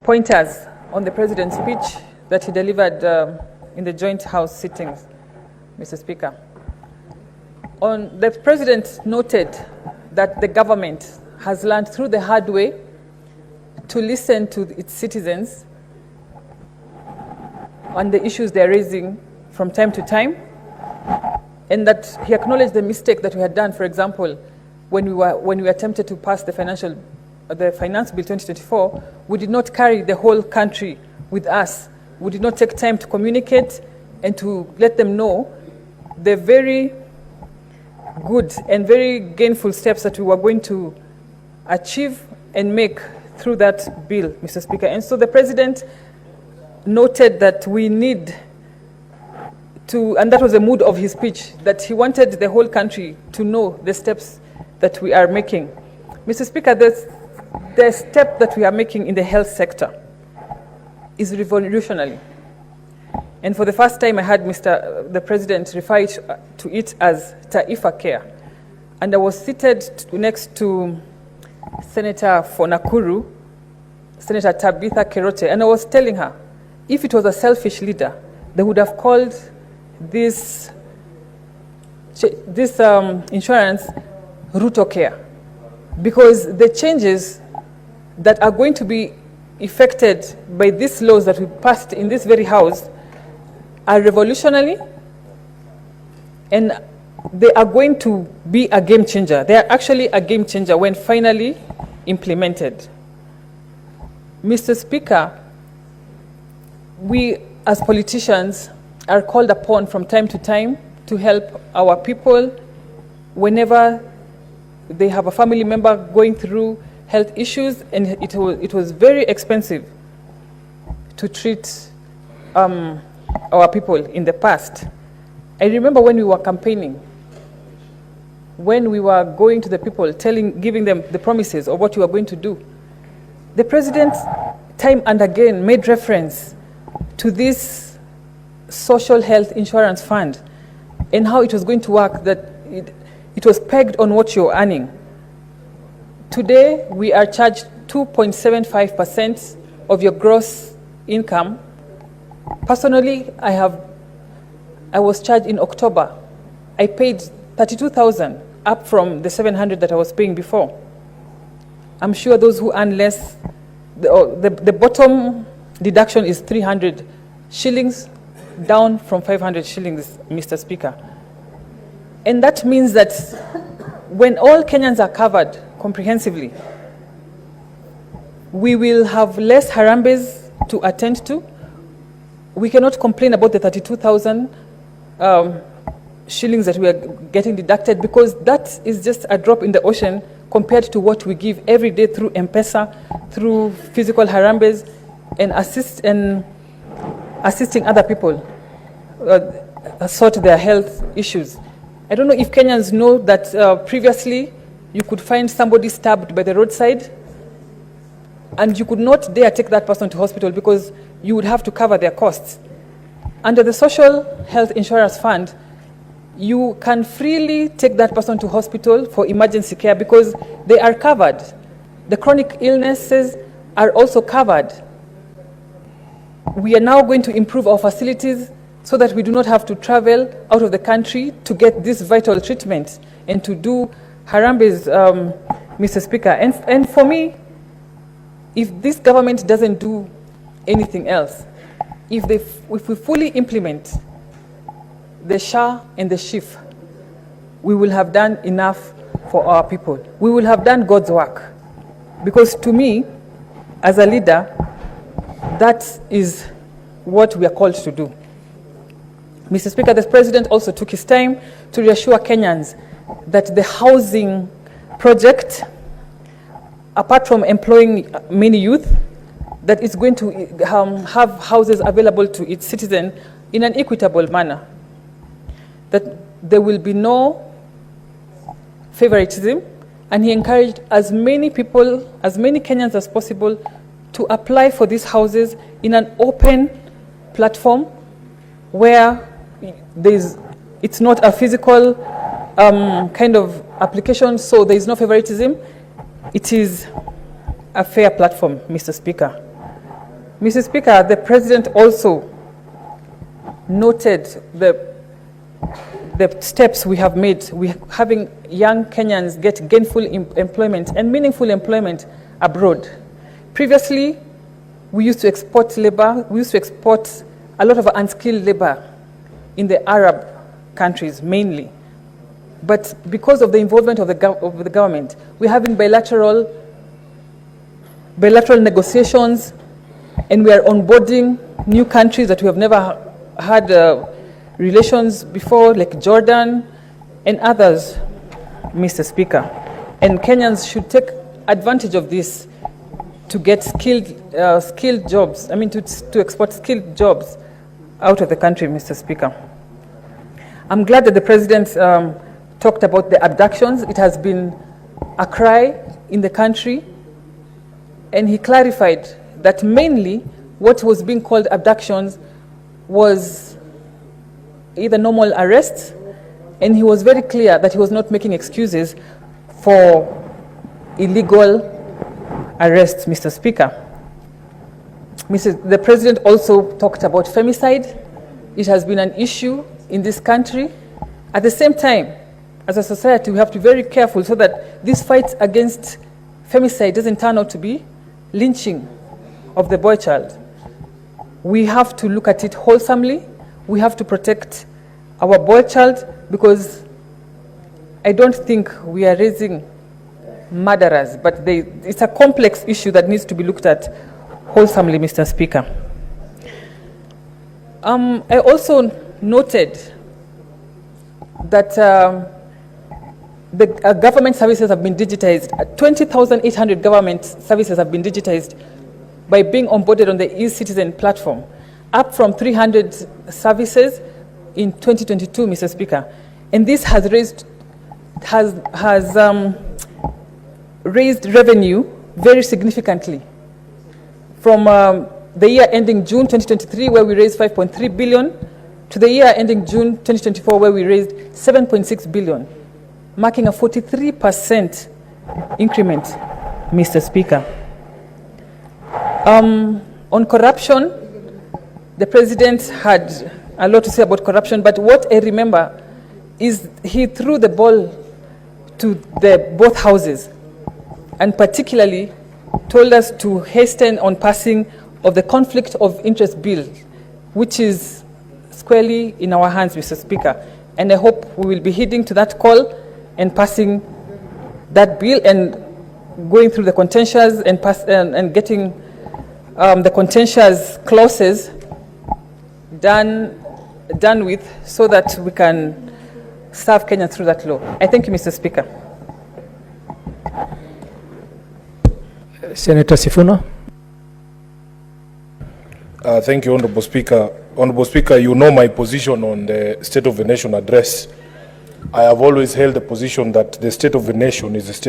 pointers on the President's speech that he delivered in the joint House sittings, Mr. Speaker. The President noted that the government has learned through the hard way to listen to its citizens on the issues they're raising from time to time, and that he acknowledged the mistake that we had done, for example, when we attempted to pass the Finance Bill 2024, we did not carry the whole country with us. We did not take time to communicate and to let them know the very good and very gainful steps that we were going to achieve and make through that bill, Mr. Speaker. And so the President noted that we need to, and that was the mood of his speech, that he wanted the whole country to know the steps that we are making. Mr. Speaker, the step that we are making in the health sector is revolutionary. And for the first time, I heard the President refer to it as Taifa Care. And I was seated next to Senator for Nakuru, Senator Tabitha Keroche, and I was telling her, if it was a selfish leader, they would have called this insurance Ruto Care, because the changes that are going to be effected by these laws that we passed in this very house are revolutionary, and they are going to be a game changer. They are actually a game changer when finally implemented. Mr. Speaker, we as politicians are called upon from time to time to help our people whenever they have a family member going through health issues, and it was very expensive to treat our people in the past. I remember when we were campaigning, when we were going to the people, giving them the promises of what we were going to do, the President time and again made reference to this social health insurance fund and how it was going to work, that it was pegged on what you're earning. Today, we are charged 2.75% of your gross income. Personally, I was charged in October. I paid 32,000, up from the 700 that I was paying before. I'm sure those who earn less, the bottom deduction is 300 shillings, down from 500 shillings, Mr. Speaker. And that means that when all Kenyans are covered comprehensively, we will have less harambes to attend to. We cannot complain about the 32,000 shillings that we are getting deducted, because that is just a drop in the ocean compared to what we give every day through M-Pesa, through physical harambes, and assisting other people sort their health issues. I don't know if Kenyans know that previously you could find somebody stabbed by the roadside and you could not dare take that person to hospital because you would have to cover their costs. Under the Social Health Insurance Fund, you can freely take that person to hospital for emergency care because they are covered. The chronic illnesses are also covered. We are now going to improve our facilities so that we do not have to travel out of the country to get this vital treatment and to do harambes, Mr. Speaker. And for me, if this government doesn't do anything else, if we fully implement the SHA and the SHIF, we will have done enough for our people. We will have done God's work. Because to me, as a leader, that is what we are called to do. Mr. Speaker, the President also took his time to reassure Kenyans that the housing project, apart from employing many youth, that it's going to have houses available to its citizens in an equitable manner. That there will be no favoritism, and he encouraged as many people, as many Kenyans as possible to apply for these houses in an open platform where it's not a physical kind of application, so there is no favoritism. It is a fair platform, Mr. Speaker. Mr. Speaker, the President also noted the steps we have made. We having young Kenyans get gainful employment and meaningful employment abroad. Previously, we used to export labor. We used to export a lot of unskilled labor in the Arab countries mainly. But because of the involvement of the government, we're having bilateral negotiations, and we are onboarding new countries that we have never had relations before, like Jordan and others, Mr. Speaker. And Kenyans should take advantage of this to get skilled jobs, to export skilled jobs out of the country, Mr. Speaker. I'm glad that the President talked about the abductions. It has been a cry in the country, and he clarified that mainly what was being called abductions was either normal arrests, and he was very clear that he was not making excuses for illegal arrests, Mr. Speaker. The President also talked about femicide. It has been an issue in this country. At the same time, as a society, we have to be very careful so that this fight against femicide doesn't turn out to be lynching of the boy child. We have to look at it wholesomely. We have to protect our boy child, because I don't think we are raising murderers, but it's a complex issue that needs to be looked at wholesomely, Mr. Speaker. I also noted that the government services have been digitized. 20,800 government services have been digitized by being onboarded on the e-Citizen platform, up from 300 services in 2022, Mr. Speaker. And this has raised revenue very significantly. From the year ending June 2023, where we raised 5.3 billion, to the year ending June 2024, where we raised 7.6 billion, marking a 43% increment, Mr. Speaker. On corruption, the President had a lot to say about corruption, but what I remember is he threw the ball to both houses, and particularly told us to hasten on passing of the conflict of interest bill, which is squarely in our hands, Mr. Speaker. And I hope we will be heeding to that call and passing that bill and going through the contentious and getting the contentious clauses done with, so that we can serve Kenya through that law. I thank you, Mr. Speaker. Senator Sifuna. Thank you, Honorable Speaker. Honorable Speaker, you know my position on the State of the Nation address. I have always held the position that the State of the Nation is the state